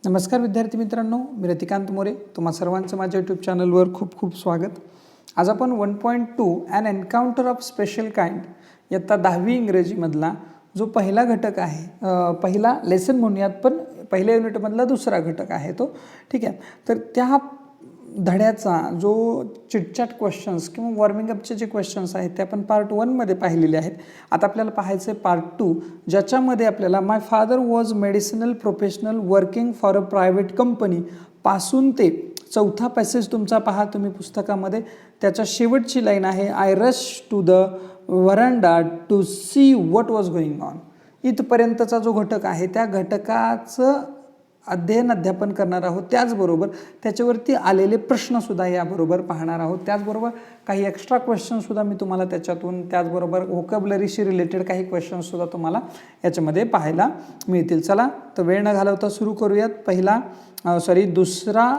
नमस्कार विद्यार्थी मित्रांनो, मी रतिकांत मोरे. तुम्हा सर्वांचं माझ्या यूट्यूब चॅनलवर खूप खूप स्वागत. आज आपण 1.2 an encounter of special kind इयत्ता 10वी इंग्रजीमधला जो पहिला घटक आहे, पहिला लेसन म्हणूयात, पण पहिल्या युनिटमधला दुसरा घटक आहे तो. ठीक आहे, तर त्या धड्याचा जो चिटचॅट क्वेश्चन्स किंवा वॉर्मिंग अपचे जे क्वेश्चन्स आहेत ते आपण पार्ट 1मध्ये पाहिलेले आहेत. आता आपल्याला पाहायचं आहे पार्ट 2, ज्याच्यामध्ये आपल्याला my father was medicinal professional working for a private company पासून ते चौथा पॅसेज तुमचा पहा तुम्ही पुस्तकामध्ये. त्याच्या शेवटची लाईन आहे, I rush to the verandah to see what was going on. इथपर्यंतचा जो घटक आहे त्या घटकाचं अध्यापन करणार आहोत. त्याचबरोबर त्याच्यावरती आलेले प्रश्नसुद्धा याबरोबर पाहणार आहोत. त्याचबरोबर काही एक्स्ट्रा क्वेश्चनसुद्धा मी तुम्हाला त्याच्यातून, त्याचबरोबर व्होकॅब्युलरीशी रिलेटेड काही क्वेश्चनसुद्धा तुम्हाला याच्यामध्ये पाहायला मिळतील. चला तर वेळ न घालवता सुरू करूयात. दुसरा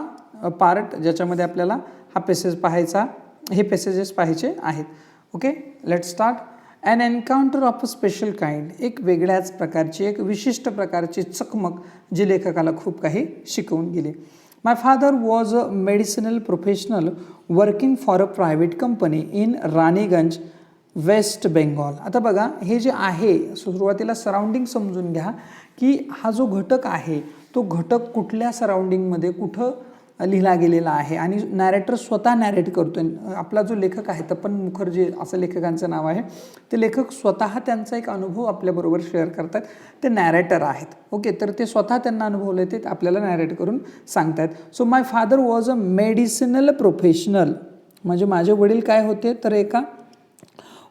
पार्ट ज्याच्यामध्ये आपल्याला हा पॅसेज पाहायचा, हे पॅसेजेस पाहायचे आहेत. Okay, let start. An encounter of a special kind, एक वेगळ्याच प्रकारची, एक विशिष्ट प्रकारची चकमक जी लेखकाला खूप काही शिकवून गेली. My father was a medicinal professional working for a private company in Raniganj, West Bengal. आता बघा, हे जे आहे सुरुवातीला सराउंडिंग समजून घ्या की हा जो घटक आहे तो घटक कुठल्या सराउंडिंगमध्ये कुठं लिहिला गेलेला आहे आणि नॅरेटर स्वतः नॅरेट करतोय. आपला जो लेखक आहे तपन मुखर्जी असं लेखकांचं नाव आहे, ते लेखक स्वतः त्यांचा एक अनुभव आपल्याबरोबर शेअर करतात. ते नॅरेटर आहेत. ओके, तर ते स्वतः त्यांना अनुभवले ते आपल्याला नॅरेट करून सांगतायत. So my father was a medicinal professional, म्हणजे माझे वडील काय होते तर एका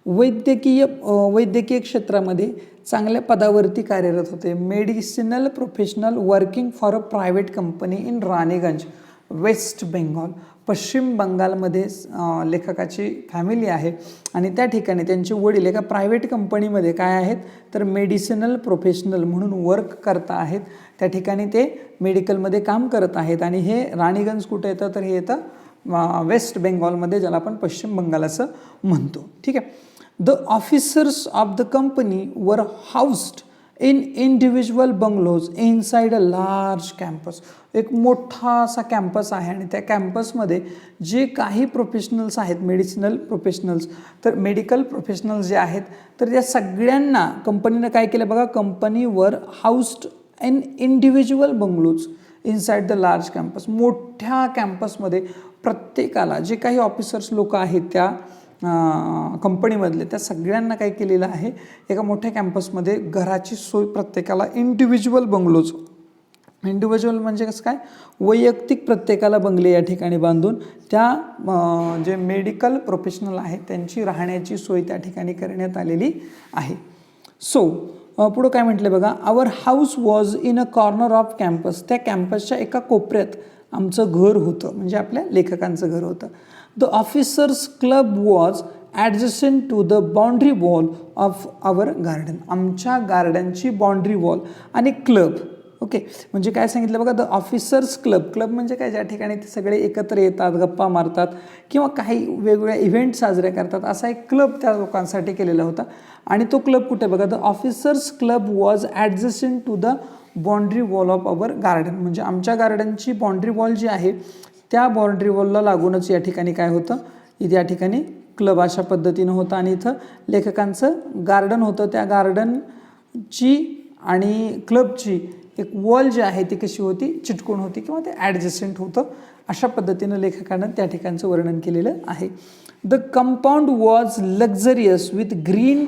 वैद्यकीय क्षेत्रामध्ये चांगल्या पदावरती कार्यरत होते. Medicinal professional working for a private company in Raniganj, West Bengal. पश्चिम बंगालमध्ये लेखकाची फॅमिली आहे आणि त्या ठिकाणी त्यांचे वडील एका प्रायव्हेट कंपनीमध्ये काय आहेत तर मेडिसिनल प्रोफेशनल म्हणून वर्क करता आहेत. त्या ठिकाणी ते मेडिकलमध्ये काम करत आहेत आणि हे राणीगंज कुठे येतं तर हे येतं वेस्ट बेंगॉलमध्ये, ज्याला आपण पश्चिम बंगाल असं म्हणतो. ठीक आहे. The officers of the company were housed in individual bungalows inside a large campus. एक मोठा असा कॅम्पस आहे आणि त्या कॅम्पसमध्ये जे काही प्रोफेशनल्स आहेत, मेडिसिनल प्रोफेशनल्स, तर मेडिकल प्रोफेशनल्स जे आहेत तर या सगळ्यांना कंपनीनं काय केलं बघा, कंपनीवर housed in individual bungalows inside the large campus. मोठ्या कॅम्पसमध्ये प्रत्येकाला जे काही ऑफिसर्स लोक आहेत त्या कंपनीमधले त्या सगळ्यांना काय केलेलं आहे, एका मोठ्या कॅम्पसमध्ये घराची सोय प्रत्येकाला, इंडिव्हिज्युअल बंगलोज. इंडिव्हिज्युअल म्हणजे कसं काय, वैयक्तिक प्रत्येकाला बंगले या ठिकाणी बांधून त्या जे मेडिकल प्रोफेशनल आहेत त्यांची राहण्याची सोय त्या ठिकाणी करण्यात आलेली आहे. सो पुढं काय म्हटलं बघा, our house was in a corner of campus. त्या कॅम्पसच्या एका कोपऱ्यात आमचं घर होतं, म्हणजे आपल्या लेखकांचं घर होतं. The officers club was adjacent to the boundary wall of our garden. आमच्या गार्डनची बाउंड्री वॉल आणि क्लब. ओके, म्हणजे काय सांगितलं बघा, द ऑफिसर्स क्लब. क्लब म्हणजे काय, ज्या ठिकाणी ते सगळे एकत्र येतात, गप्पा मारतात किंवा काही वेगवेगळ्या इव्हेंट साजरे करतात, असा एक क्लब त्या लोकांसाठी केलेला होता. आणि तो क्लब कुठे बघा, the officers club was adjacent to the boundary wall of our garden. म्हणजे आमच्या गार्डनची बाउंड्री वॉल जी आहे त्या बाउंड्री वॉलला लागूनच या ठिकाणी काय होतं, या ठिकाणी क्लब अशा पद्धतीनं होतं. आणि इथं लेखकांचं गार्डन होतं. त्या गार्डनची आणि क्लबची एक वॉल जी आहे ती कशी होती, चिटकून होती किंवा ते ॲडजस्टंट होतं. अशा पद्धतीनं लेखकानं त्या ठिकाणचं वर्णन केलेलं आहे. The compound was luxurious with green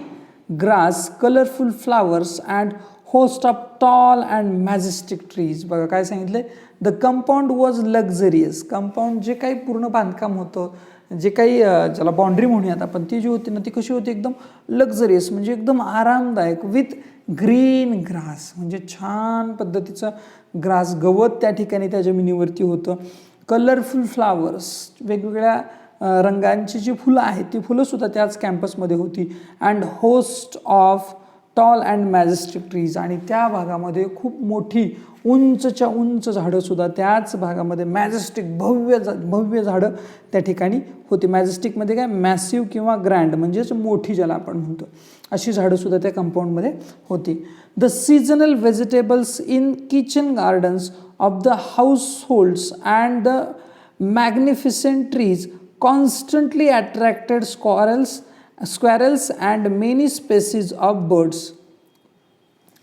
grass, colourful flowers and host of tall and majestic trees. बघा काय सांगितलं, the compound was luxurious. Compound जे काही पूर्ण बांधकाम होतं, जे काही ज्याला बाउंड्री म्हणूयात आपण, ती जी होती ना ती कशी होती, एकदम लक्झरियस म्हणजे एकदम आरामदायक. विथ ग्रीन ग्रास म्हणजे छान पद्धतीचं ग्रास, गवत त्या ठिकाणी त्या जमिनीवरती होतं. कलरफुल फ्लावर्स, वेगवेगळ्या रंगांची जी फुलं आहेत ती फुलंसुद्धा त्याच कॅम्पसमध्ये होती. And host of tall and majestic trees. आणि त्या भागामध्ये खूप मोठी उंचच्या उंच झाडंसुद्धा त्याच भागामध्ये, मॅजेस्टिक भव्य झाडं त्या ठिकाणी होती. मॅजेस्टिकमध्ये काय, मॅसिव्ह किंवा ग्रँड म्हणजेच मोठी ज्याला आपण म्हणतो, अशी झाडंसुद्धा त्या कंपाऊंडमध्ये होती. The seasonal vegetables in kitchen gardens of the households and the magnificent trees constantly attracted squirrels and many species of birds.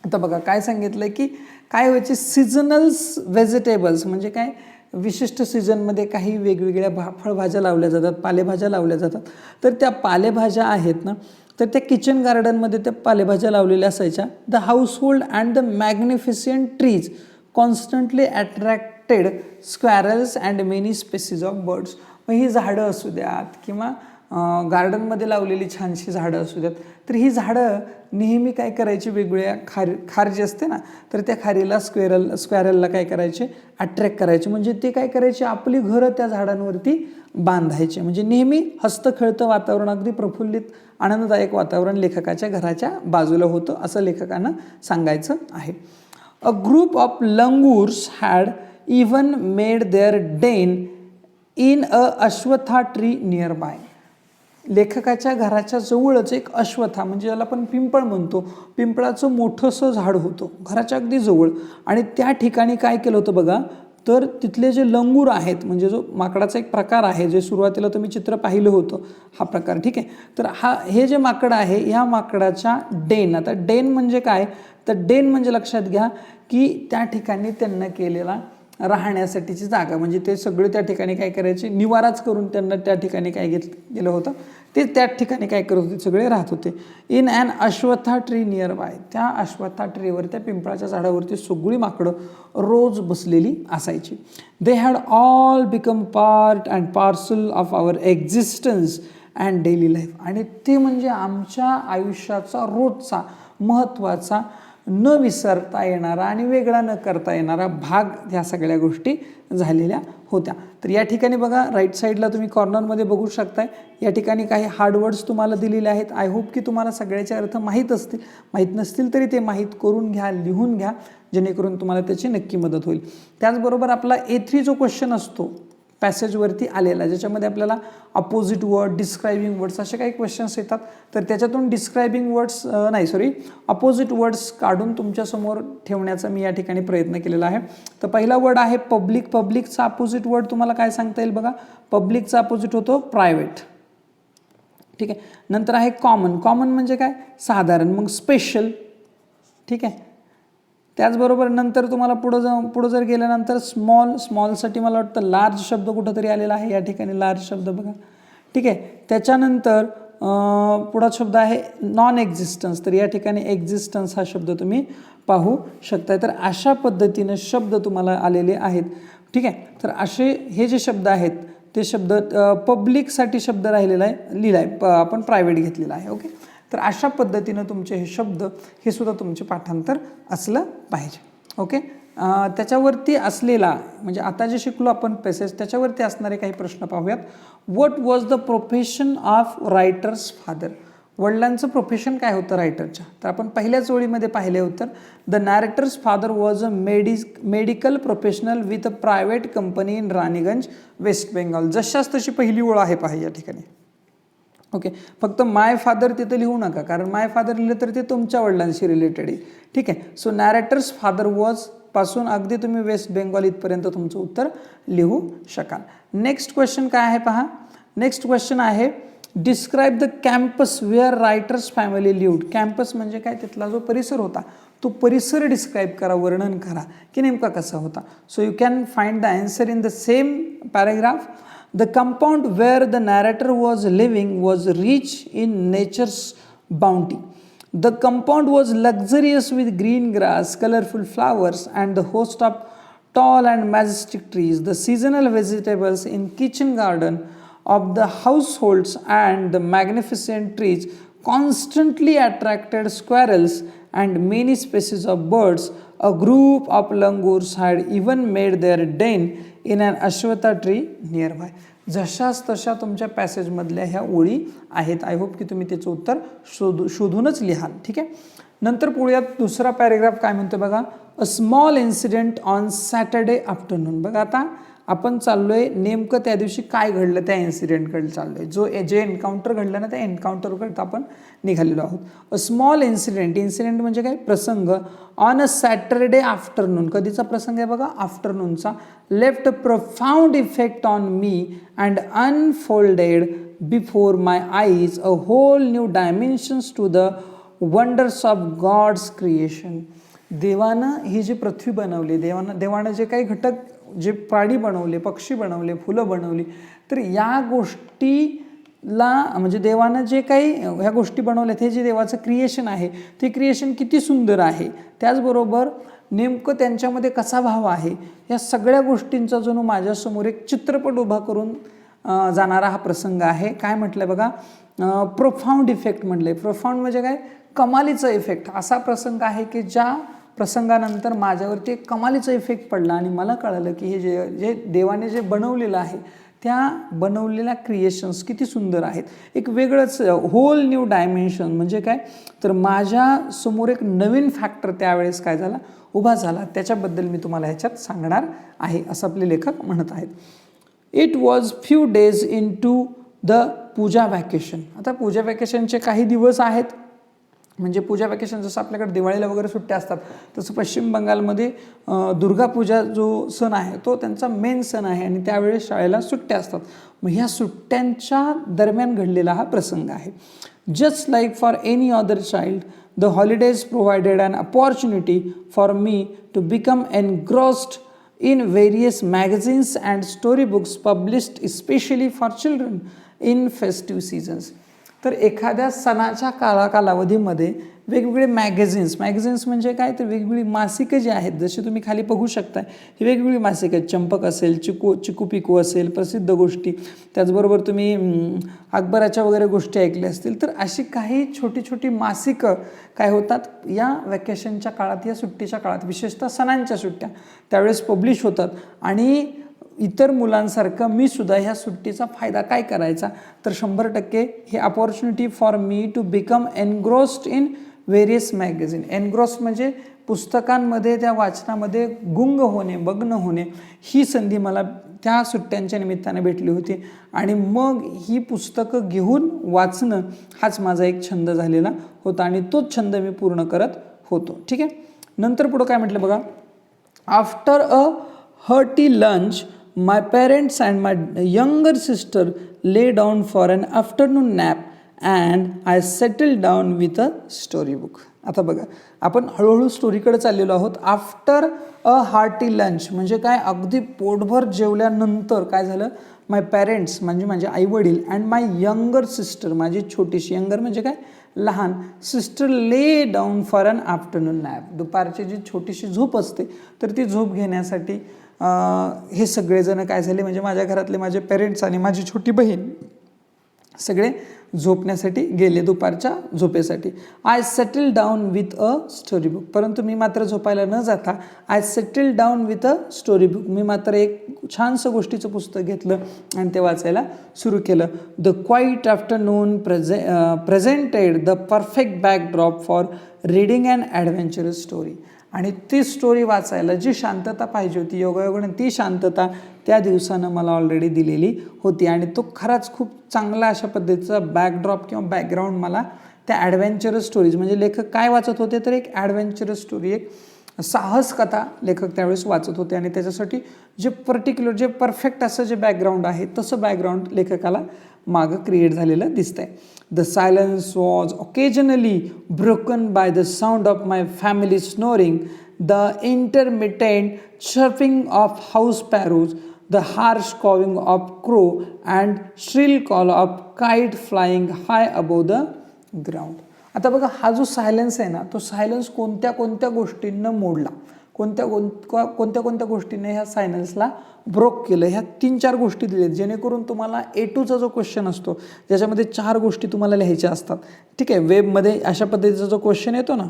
आता बघा काय सांगितलं की काय व्हायचे, सीझनल्स व्हेजिटेबल्स म्हणजे काय, विशिष्ट सीझनमध्ये काही वेगवेगळ्या फळभाज्या लावल्या जातात, पालेभाज्या लावल्या जातात. तर त्या पालेभाज्या आहेत ना, तर त्या किचन गार्डनमध्ये त्या पालेभाज्या लावलेल्या असायच्या. The household and the magnificent trees constantly attracted squirrels and many species of birds. मग ही झाडं असू द्यात किंवा गार्डनमध्ये लावलेली छानशी झाडं असू द्यात, तर ही झाडं नेहमी काय करायची, वेगवेगळ्या खार जी असते ना, तर त्या खारीला स्क्वॅरलला काय करायचे, अट्रॅक्ट करायचे. म्हणजे ते काय करायचे, आपली घरं त्या झाडांवरती बांधायचे. म्हणजे नेहमी हस्तखेळतं वातावरण, अगदी प्रफुल्लित आनंददायक वातावरण लेखकाच्या घराच्या बाजूला होतं, असं लेखकानं सांगायचं आहे. A group of langurs had even made their den in a ashwattha tree nearby. लेखकाच्या घराच्या जवळच एक अश्वत्था म्हणजे ज्याला आपण पिंपळ म्हणतो, पिंपळाचं मोठंसं झाड होतं घराच्या अगदी जवळ. आणि त्या ठिकाणी काय केलं होतं बघा, तर तिथले जे लंगूर आहेत, म्हणजे जो माकडाचा एक प्रकार आहे, जे सुरुवातीला तुम्ही चित्र पाहिलं होतं हा प्रकार, ठीक आहे. तर हे जे माकड आहे, ह्या माकडाच्या डेन, आता डेन म्हणजे काय, तर डेन म्हणजे लक्षात घ्या की त्या ठिकाणी त्यांना केलेला राहण्यासाठीची जागा, म्हणजे ते सगळे त्या ठिकाणी काय करायचे, निवाराच करून त्यांना त्या ठिकाणी काय गेलं होतं, ते त्या ठिकाणी काय करत होते, सगळे राहत होते. In an ashwattha tree nearby. त्या अश्वत्था ट्रीवर, त्या पिंपळाच्या झाडावरती सगळी माकडं रोज बसलेली असायची. They had all become part and parcel of our existence and daily life. आणि ते म्हणजे आमच्या आयुष्याचा रोजचा महत्त्वाचा, न विसरता येणारा आणि वेगळा न करता येणारा भाग ह्या सगळ्या गोष्टी झालेल्या होत्या. तर या ठिकाणी बघा, राईट साईडला तुम्ही कॉर्नरमध्ये बघू शकताय, या ठिकाणी काही हार्ड वर्ड्स तुम्हाला दिलेले आहेत. आय होप की तुम्हाला सगळ्याचे अर्थ माहीत असतील. माहीत नसतील तरी ते माहीत करून घ्या, लिहून घ्या, जेणेकरून तुम्हाला त्याची नक्की मदत होईल. त्याचबरोबर आपला A3 जो क्वेश्चन असतो पॅसेजवरती आलेला, ज्याच्यामध्ये आपल्याला अपोजिट वर्ड, डिस्क्रायबिंग वर्ड्स असे काही क्वेश्चन्स येतात, तर त्याच्यातून डिस्क्रायबिंग वर्ड्स अपोजिट वर्ड्स काढून तुमच्यासमोर ठेवण्याचा मी या ठिकाणी प्रयत्न केलेला आहे. तर पहिला वर्ड आहे पब्लिक. पब्लिकचा अपोजिट वर्ड तुम्हाला काय सांगता येईल बघा, पब्लिकचा अपोजिट होतो प्रायव्हेट, ठीक आहे. नंतर आहे कॉमन. कॉमन म्हणजे काय, साधारण. मग स्पेशल, ठीक आहे. त्याचबरोबर नंतर तुम्हाला पुढं जर गेल्यानंतर स्मॉल. स्मॉलसाठी मला वाटतं लार्ज शब्द कुठंतरी आलेला आहे, या ठिकाणी लार्ज शब्द बघा, ठीक आहे. त्याच्यानंतर पुढा शब्द आहे नॉन एक्झिस्टन्स. तर या ठिकाणी एक्झिस्टन्स हा शब्द तुम्ही पाहू शकताय. तर अशा पद्धतीनं शब्द तुम्हाला आलेले आहेत, ठीक आहे. तर असे हे जे शब्द आहेत ते शब्द पब्लिकसाठी शब्द राहिलेला आहे, लिहिला आहे, आपण प्रायव्हेट घेतलेला आहे, ओके. तर अशा पद्धतीनं तुमचे हे शब्द हे सुद्धा तुमचे पाठांतर असलं पाहिजे, ओके. त्याच्यावरती असलेला म्हणजे आता जे शिकलो आपण पॅसेज, त्याच्यावरती असणारे काही प्रश्न पाहूयात. What was the profession of writer's father. वडिलांचं प्रोफेशन काय होतं रायटरच्या, तर आपण पहिल्याच ओळीमध्ये पाहिले होतं, the narrator's father was a medical professional with a private company in Raniganj, West Bengal. जशाच तशी पहिली ओळ आहे पहा या ठिकाणी, ओके. फक्त माय फादर तिथं लिहू नका, कारण माय फादर लिहिलं तर ते तुमच्या वडिलांशी रिलेटेड आहे, ठीक आहे. सो नॅरेटर्स फादर वॉज पासून अगदी तुम्ही वेस्ट बेंगॉल इथपर्यंत तुमचं उत्तर लिहू शकाल. नेक्स्ट क्वेश्चन काय आहे पहा. नेक्स्ट क्वेश्चन आहे describe the campus where writer's family lived. Campus म्हणजे काय, तिथला जो परिसर होता तो परिसर डिस्क्राईब करा, वर्णन करा की नेमका कसा होता. So you can find the answer in the same paragraph. The compound where the narrator was living was rich in nature's bounty. The compound was luxurious with green grass, colorful flowers, and the host of tall and majestic trees. The seasonal vegetables in kitchen garden of the households and the magnificent trees constantly attracted squirrels and many species of birds. A group of langurs had even made their den in an ashwatha tree nearby. जशाच तशा तुमच्या पॅसेजमधल्या ह्या ओळी आहेत. I hope की तुम्ही त्याचं उत्तर शोधूनच लिहाल, ठीक आहे. नंतर पुढे दुसरा पॅरेग्राफ काय म्हणतो बघा, a small incident on Saturday afternoon. बघा आता आपण चाललोय नेमकं त्या दिवशी काय घडलं त्या इन्सिडेंटकडे चाललोय, जे एन्काउंटर घडलं ना त्या एन्काउंटरकडे आपण निघालेलो आहोत. अ स्मॉल इन्सिडेंट म्हणजे काय, प्रसंग. ऑन अ सॅटरडे आफ्टरनून, कधीचा प्रसंग आहे बघा, आफ्टरनूनचा. Left a profound effect on me and unfolded before my eyes a whole new dimensions to the wonders of God's creation. देवानं ही जी पृथ्वी बनवली, देवानं जे काही घटक, जे प्राणी बनवले, पक्षी बनवले, फुलं बनवली, तर या गोष्टीला म्हणजे देवानं जे काही ह्या गोष्टी बनवल्यात, हे जे देवाचं क्रिएशन आहे ते क्रिएशन किती सुंदर आहे, त्याचबरोबर नेमकं त्यांच्यामध्ये कसा भाव आहे, या सगळ्या गोष्टींचा जणू माझ्यासमोर एक चित्रपट उभा करून जाणारा हा प्रसंग आहे. काय म्हटलं बघा, प्रोफाउंड इफेक्ट म्हटलंय. प्रोफाउंड म्हणजे काय, कमालीचा इफेक्ट. असा प्रसंग आहे की ज्या प्रसंगानंतर माझ्यावरती एक कमालीचा इफेक्ट पडला आणि मला कळलं की हे जे देवाने जे बनवलेलं आहे त्या बनवलेल्या क्रिएशन्स किती सुंदर आहेत. एक वेगळंच होल न्यू डायमेन्शन म्हणजे काय, तर माझ्यासमोर एक नवीन फॅक्टर त्यावेळेस काय झाला, उभा झाला. त्याच्याबद्दल मी तुम्हाला ह्याच्यात सांगणार आहे असं आपले लेखक म्हणत आहेत. It was few days into the puja vacation. आता पूजा वॅकेशनचे काही दिवस आहेत, म्हणजे पूजा वॅकेशन जसं आपल्याकडे दिवाळीला वगैरे सुट्ट्या असतात तसं पश्चिम बंगालमध्ये दुर्गापूजा जो सण आहे तो त्यांचा मेन सण आहे आणि त्यावेळेस शाळेला सुट्ट्या असतात. मग ह्या सुट्ट्यांच्या दरम्यान घडलेला हा प्रसंग आहे. Just like for any other child the holidays provided an opportunity for me to become engrossed in various magazines and storybooks published especially for children in festive seasons. तर एखाद्या सणाच्या कालावधीमध्ये वेगवेगळे मॅगझिन्स म्हणजे काय, तर वेगवेगळी मासिकं जी आहेत, जशी तुम्ही खाली बघू शकता ही वेगवेगळी मासिकं आहेत. चंपक असेल, चिकू पिकू असेल, प्रसिद्ध गोष्टी, त्याचबरोबर तुम्ही अकबराच्या वगैरे गोष्टी ऐकल्या असतील. तर अशी काही छोटी छोटी मासिकं काय होतात या वॅकेशनच्या काळात, या सुट्टीच्या काळात, विशेषतः सणांच्या सुट्ट्या त्यावेळेस पब्लिश होतात. आणि इतर मुलांसारखं मी सुद्धा ह्या सुट्टीचा फायदा काय करायचा, तर 100% हे opportunity for me to become engrossed in various magazine. Engrossed म्हणजे पुस्तकांमध्ये, त्या वाचनामध्ये गुंग होणे, मग्न होणे, ही संधी मला त्या सुट्ट्यांच्या निमित्ताने भेटली होती. आणि मग ही पुस्तकं घेऊन वाचणं हाच माझा एक छंद झालेला होता आणि तोच छंद मी पूर्ण करत होतो. ठीक आहे. नंतर पुढं काय म्हटलं बघा, after a hearty lunch, my parents and my younger sister lay down for an afternoon nap and I settled down with a storybook. आता बघा, आपण हळूहळू स्टोरीकडे चाललेलो आहोत. आफ्टर अ हार्टी लंच म्हणजे काय, अगदी पोटभर जेवल्यानंतर काय झालं, माय पेरेंट्स म्हणजे माझे आईवडील अँड माय यंगर सिस्टर, माझी छोटीशी, यंगर म्हणजे काय, लहान, sister lay down for an afternoon nap. दुपारची जी छोटीशी झोप असते तर ती झोप घेण्यासाठी हे सगळेजण काय झाले, म्हणजे माझ्या घरातले माझे पेरेंट्स आणि माझी छोटी बहीण सगळे झोपण्यासाठी गेले, दुपारच्या झोपेसाठी. I settle down with a story book. परंतु मी मात्र झोपायला न जाता I settle down with a story book, मी मात्र एक छानसं गोष्टीचं पुस्तक घेतलं आणि ते वाचायला सुरू केलं. The quiet afternoon presented the perfect backdrop for reading and adventurous story. आणि ती स्टोरी वाचायला जी शांतता पाहिजे होती, योगायोगाने ती शांतता त्या दिवसानं मला ऑलरेडी दिलेली होती. आणि तो खराच खूप चांगला अशा पद्धतीचा बॅकड्रॉप किंवा बॅकग्राऊंड मला त्या ॲडव्हेंचरस स्टोरीज, म्हणजे लेखक काय वाचत होते, तर एक ॲडव्हेंचरस स्टोरी, एक साहस कथा लेखक त्यावेळेस वाचत होते. आणि त्याच्यासाठी जे पर्टिक्युलर, जे परफेक्ट असं जे बॅकग्राऊंड आहे तसं बॅकग्राऊंड लेखकाला मागं क्रिएट झालेलं दिसतंय. The silence was occasionally broken by the sound of my family snoring, the intermittent chirping of house sparrows, the harsh cawing of crow, and shrill call of kite flying high above the ground. आता बघा, हा जो silence आहे ना, तो silence कोणत्या कोणत्या गोष्टींना मोडला, कोणत्या गोष्टींनी ह्या सायलेन्सला ब्रोक केलं, ह्या 3-4 गोष्टी दिल्यात, जेणेकरून तुम्हाला A2चा जो क्वेश्चन असतो ज्याच्यामध्ये 4 गोष्टी तुम्हाला लिहायच्या असतात. ठीक आहे. वेबमध्ये अशा पद्धतीचा जो क्वेश्चन येतो ना,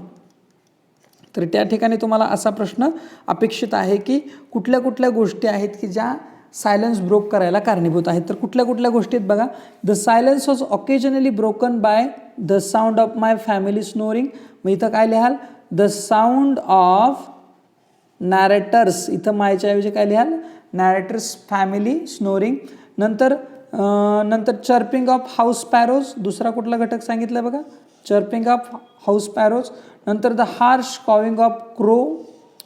तर त्या ठिकाणी तुम्हाला असा प्रश्न अपेक्षित आहे की कुठल्या कुठल्या गोष्टी आहेत की ज्या सायलेन्स ब्रोक करायला कारणीभूत आहेत. तर कुठल्या गोष्टी आहेत बघा. The silence was occasionally broken by the sound of my family snoring. मग इथं काय लिहाल, द साऊंड ऑफ नॅरेटर्स, इथं मायच्या ऐवजी काय लिहाल, नॅरेटर्स फॅमिली स्नोरिंग. नंतर चर्पिंग ऑफ हाऊस पॅरोज, दुसरा कुठला घटक सांगितला बघा, चर्पिंग ऑफ हाऊस पॅरोज. नंतर the harsh cawing of crow,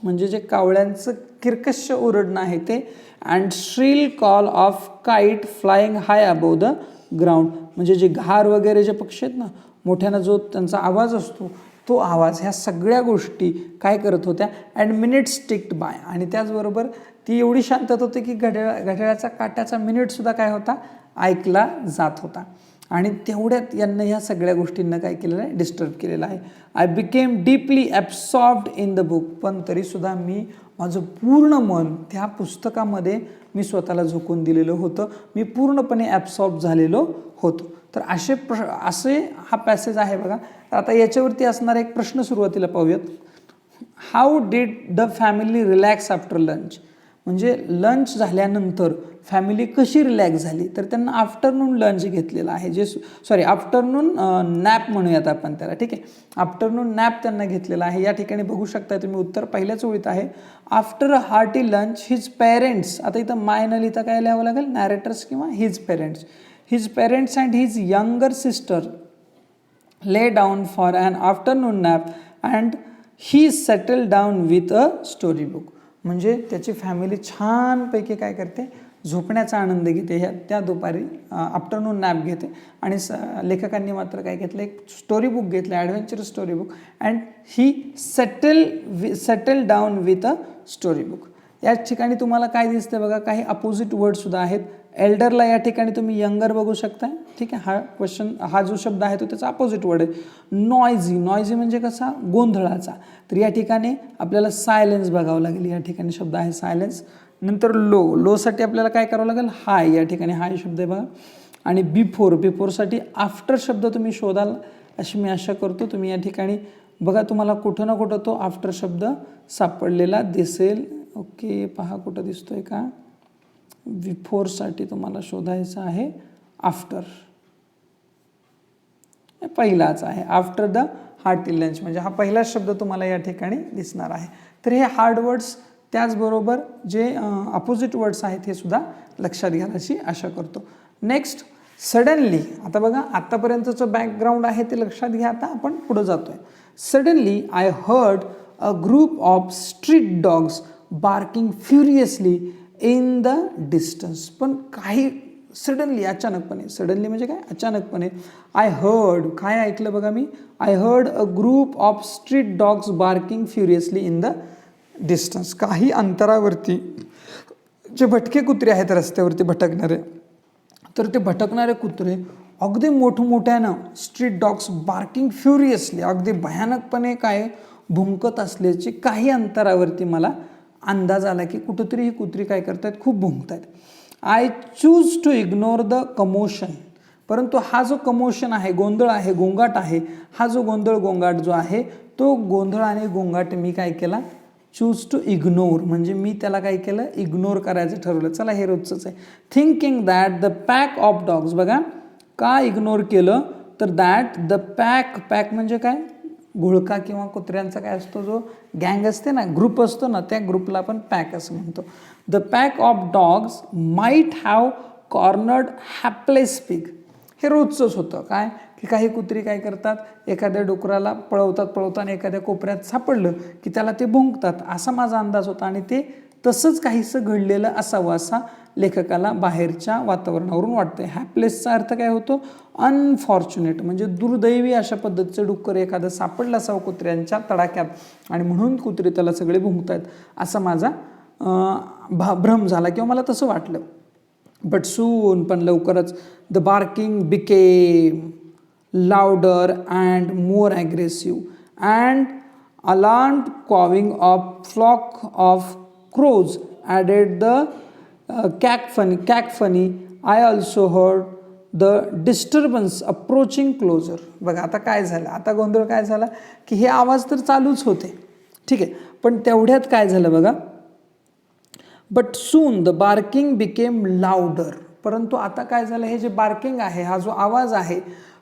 म्हणजे जे कावळ्यांचं किरकश ओरडणं आहे ते. And shrill call of kite flying high above the ground, म्हणजे जे घार वगैरे जे पक्षी आहेत ना, मोठ्यानं जो त्यांचा आवाज असतो तो आवाज, ह्या सगळ्या गोष्टी काय करत होत्या. अँड मिनिट्स टिक्ड बाय, आणि त्याचबरोबर ती एवढी शांतता होती की घड्याळाचा काट्याचा मिनिटसुद्धा काय होता, ऐकला जात होता. आणि तेवढ्यात यांना ह्या सगळ्या गोष्टींना काय केलेलं आहे, डिस्टर्ब केलेलं आहे. I became deeply absorbed in the book, पण तरीसुद्धा मी माझं पूर्ण मन त्या पुस्तकामध्ये मी स्वतःला झोकून दिलेलं होतं, मी पूर्णपणे ॲब्सॉर्ब झालेलो होतो. तर असे हा पॅसेज आहे बघा. आता याच्यावरती असणारा एक प्रश्न सुरुवातीला पाहूयात. How did the family relax after lunch, म्हणजे लंच झाल्यानंतर फॅमिली कशी रिलॅक्स झाली, तर त्यांना आफ्टरनून लंच घेतलेला आहे, जे आफ्टरनून नॅप म्हणूयात आपण त्याला, ठीक आहे. आफ्टरनून नॅप त्यांना घेतलेला आहे. या ठिकाणी बघू शकता तुम्ही उत्तर पहिल्याच ओळीत आहे. After a hearty lunch his parents, आता इथं माय न लिहिता काय लिहावं लागेल, नॅरेटर्स किंवा his parents and his younger sister lay down for an afternoon nap and he settled down with a storybook, म्हणजे त्याची फॅमिली छानपैकी काय करते, झोपण्याचा आनंद घेते, त्या दुपारी आफ्टरनून नॅप घेते. आणि लेखकांनी मात्र काय घेतलं, एक स्टोरी बुक घेतलं, adventurous story book. And he settle down with a story book. या ठिकाणी तुम्हाला काय दिसतं बघा, काही अपोजिट वर्डसुद्धा आहेत. एल्डरला या ठिकाणी तुम्ही यंगर बघू शकता, ठीक आहे. हा जो शब्द आहे तो त्याचा अपोजिट वर्ड आहे. नॉयझी म्हणजे कसा, गोंधळाचा. तर या ठिकाणी आपल्याला सायलेन्स बघावं लागेल, या ठिकाणी शब्द आहे सायलेन्स. नंतर लोसाठी आपल्याला काय करावं लागेल, हाय, या ठिकाणी हाय शब्द आहे बघा. आणि बिफोरसाठी आफ्टर शब्द तुम्ही शोधाल अशी मी आशा करतो. तुम्ही या ठिकाणी बघा, तुम्हाला कुठं ना कुठं तो आफ्टर शब्द सापडलेला दिसेल. ओके, पहा कुठं दिसतोय का, बिफोरसाठी तुम्हाला शोधायचं आहे आफ्टर, पहिलाच आहे आफ्टर द हार्टी लंच, म्हणजे हा पहिला शब्द तुम्हाला या ठिकाणी दिसणार आहे. तर हे हार्ड वर्ड्स, त्याचबरोबर जे अपोजिट वर्ड्स आहेत हे सुद्धा लक्षात घ्या अशी आशा करतो. Next, suddenly. आता बघा, आतापर्यंतचं बॅकग्राऊंड आहे ते लक्षात घ्या. आता आपण पुढे जातोय. Suddenly I heard a group of street dogs barking furiously in the distance. पण काही सडनली, अचानकपणे, सडनली म्हणजे काय, अचानकपणे. आय हर्ड, काय ऐकलं बघा मी, I heard a group of street dogs barking furiously in the distance. काही अंतरावरती जे भटके कुत्रे आहेत रस्त्यावरती भटकणारे, तर ते भटकणारे कुत्रे अगदी मोठमोठ्यानं, स्ट्रीट डॉग्स बार्किंग फ्युरियसली, अगदी भयानकपणे काय भुंकत असल्याचे काही अंतरावरती मला अंदाज आला की कुठंतरी ही कुत्री काय करतात, खूप भुंकतात. I choose to ignore the commotion, परंतु हा जो कमोशन आहे, गोंधळ आहे, गोंगाट आहे, हा जो गोंधळ गोंगाट जो आहे, तो गोंधळ आणि गोंगाट मी काय केला, चूज टू इग्नोर, म्हणजे मी त्याला काय केलं, इग्नोर करायचं ठरवलं. चला, हे रोजचंच आहे. Thinking that the pack of dogs, बघा का इग्नोर केलं, तर दॅट द पॅक म्हणजे काय, घोळका किंवा कुत्र्यांचा काय असतो, जो गँग असते ना, ग्रुप असतो ना, त्या ग्रुपला आपण पॅक असं म्हणतो. The pack of dogs might have cornered hapless pig. हे रोजचंच होतं काय, की काही कुत्री काय करतात, एखाद्या डुकराला पळवताना एखाद्या कोपऱ्यात सापडलं की त्याला ते भुंकतात, असा माझा अंदाज होता. आणि ते तसंच काहीसं घडलेलं असावं असा लेखकाला बाहेरच्या वातावरणावरून वाटतंय. हॅपलेसचा अर्थ काय होतो, अनफॉर्च्युनेट, म्हणजे दुर्दैवी अशा पद्धतीचं डुक्कर एखादं सापडलं असावं कुत्र्यांच्या तडाक्यात, आणि म्हणून कुत्रे त्याला सगळे भुंकतायत असा माझा भ्रम झाला किंवा मला तसं वाटलं. बट सून, पण लवकरच, the barking became louder and more aggressive and alarmed cawing of flock of crows added the cacophony. I also heard the disturbance approaching closer. बघा आता काय झालं, आता गोंधळ काय झाला की हे आवाज तर चालूच होते, ठीक आहे, पण तेवढ्यात काय झालं बघा, but soon the barking became louder. परंतु आता काय झालं, हे जे बार्किंग आहे, हा जो आवाज आहे,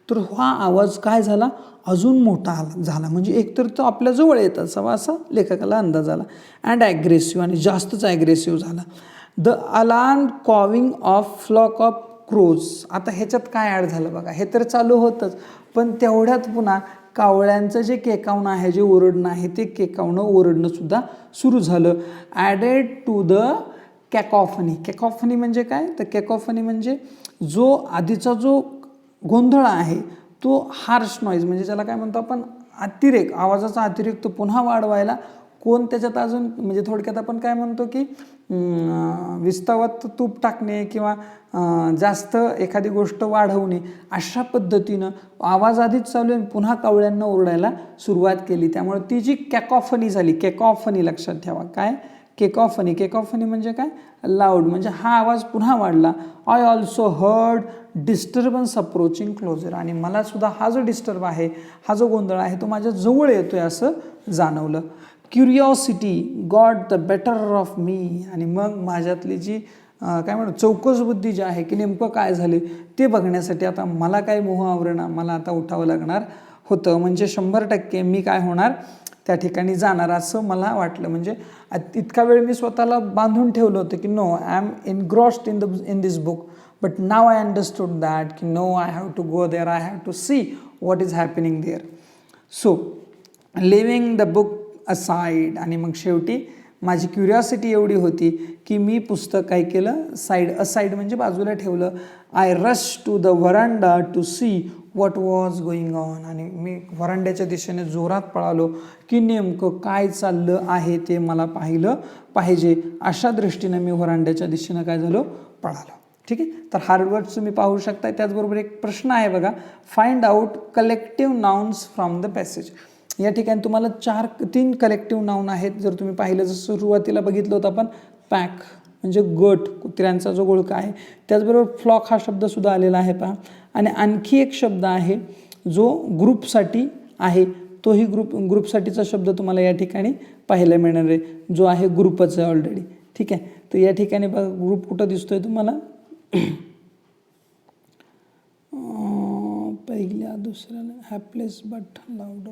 तर हा आवाज काय झाला, अजून मोठा झाला, म्हणजे एकतर तो आपल्या जवळ येत असावा असा लेखकाला अंदाज आला. अँड ॲग्रेसिव्ह, आणि जास्तच ॲग्रेसिव्ह झाला. The alarm cawing of flock of crows. आता ह्याच्यात काय ॲड झालं बघा, हे तर चालू होतंच, पण तेवढ्यात पुन्हा कावळ्यांचं जे केकावणं आहे, जे ओरडणं आहे, ते केकावणं ओरडणं सुद्धा सुरू झालं. Added to the cacophony. Cacophony म्हणजे काय, तर कॅकॉफनी म्हणजे जो आधीचा जो गोंधळ आहे तो हार्श नॉईज, म्हणजे ज्याला काय म्हणतो आपण अतिरेक, आवाजाचा अतिरेक तो पुन्हा वाढवायला कोण त्याच्यात अजून, म्हणजे थोडक्यात आपण काय म्हणतो की विस्तावत तूप टाकणे किंवा जास्त एखादी गोष्ट वाढवणे, अशा पद्धतीनं आवाज आधीच चालू आहे पुन्हा कावळ्यांना ओरडायला सुरुवात केली. त्यामुळे ती जी कॅकॉफनी झाली, कॅकॉफनी लक्षात ठेवा, काय केकॉफनी. केकॉफनी म्हणजे काय, लाऊड, म्हणजे हा आवाज पुन्हा वाढला. I also heard disturbance approaching closer. आणि मला सुद्धा हा जो डिस्टर्ब आहे, हा जो गोंधळ आहे तो माझ्या जवळ येतोय असं जाणवलं. Curiosity got the better of me. आणि मग माझ्यातली जी काय म्हणतो चौकस बुद्धी जी आहे की नेमकं काय झाले ते बघण्यासाठी आता मला काय मोह आवरणा, मला आता उठावं लागणार होतं. म्हणजे 100% मी काय होणार, त्या ठिकाणी जाणार असं मला वाटलं. म्हणजे इतका वेळ मी स्वतःला बांधून ठेवलं होतं की no, I am engrossed in this book, but now I understood that की no, I have to go there, I have to see what is happening there. So leaving the book aside. आणि मग शेवटी माझी curiosity एवढी होती की मी पुस्तक काय केलं, असाइड म्हणजे बाजूला ठेवलं. I rush to the veranda to see what was going on. आणि मी व्हरांड्याच्या दिशेने जोरात पळालो की नेमकं काय चाललं आहे ते मला पाहिलं पाहिजे. अशा दृष्टीने मी व्हरांड्याच्या दिशेनं काय झालो, पळालो. ठीक आहे, तर हार्डवर्ड्स तुम्ही पाहू शकता. त्याचबरोबर एक प्रश्न आहे बघा, find out collective nouns from the passage. या ठिकाणी तुम्हाला 3 कलेक्टिव्ह नाउन आहेत. जर तुम्ही पाहिलं, जसं सुरुवातीला बघितलं होतं आपण, पॅक म्हणजे गट, कुत्र्यांचा जो गोळका आहे. त्याचबरोबर फ्लॉक हा शब्दसुद्धा आलेला आहे पहा. आणि आणखी एक शब्द आहे जो ग्रुपसाठी आहे, तोही ग्रुपसाठीचा शब्द तुम्हाला या ठिकाणी पाहायला मिळणार आहे, जो आहे ग्रुपच आहे ऑलरेडी. ठीक आहे, तर या ठिकाणी बघा ग्रुप कुठं दिसतोय तुम्हाला, पहिल्या दुसऱ्याला हॅपलेस बट लाऊडर.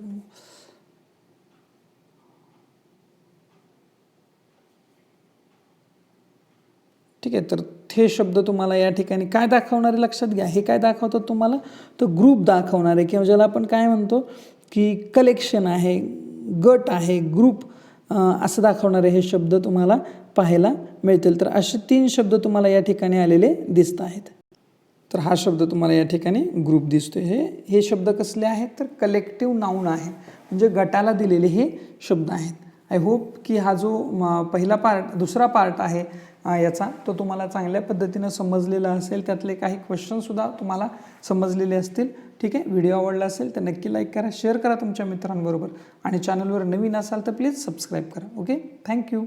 ठीक आहे, तर हे शब्द तुम्हाला या ठिकाणी काय दाखवणारे लक्षात घ्या. हे काय दाखवतात तुम्हाला, तर ग्रुप दाखवणार आहे, किंवा ज्याला आपण काय म्हणतो की कलेक्शन आहे, गट आहे, ग्रुप असं दाखवणारे हे शब्द तुम्हाला पाहायला मिळतील. तर असे 3 शब्द तुम्हाला या ठिकाणी आलेले दिसत आहेत. तर हा शब्द तुम्हाला या ठिकाणी ग्रुप दिसतोय. हे शब्द कसले आहेत, तर कलेक्टिव्ह नाऊन आहे, म्हणजे गटाला दिलेले हे शब्द आहेत. आय होप की हा जो दुसरा पार्ट आहे याचा, तो तुम्हाला चांगल्या पद्धतीनं समजलेला असेल. त्यातले काही क्वेश्चनसुद्धा तुम्हाला समजलेले असतील. ठीक आहे, व्हिडिओ आवडला असेल तर नक्की लाईक करा, शेअर करा तुमच्या मित्रांबरोबर, आणि चॅनलवर नवीन असाल तर प्लीज सबस्क्राईब करा. Okay, thank you.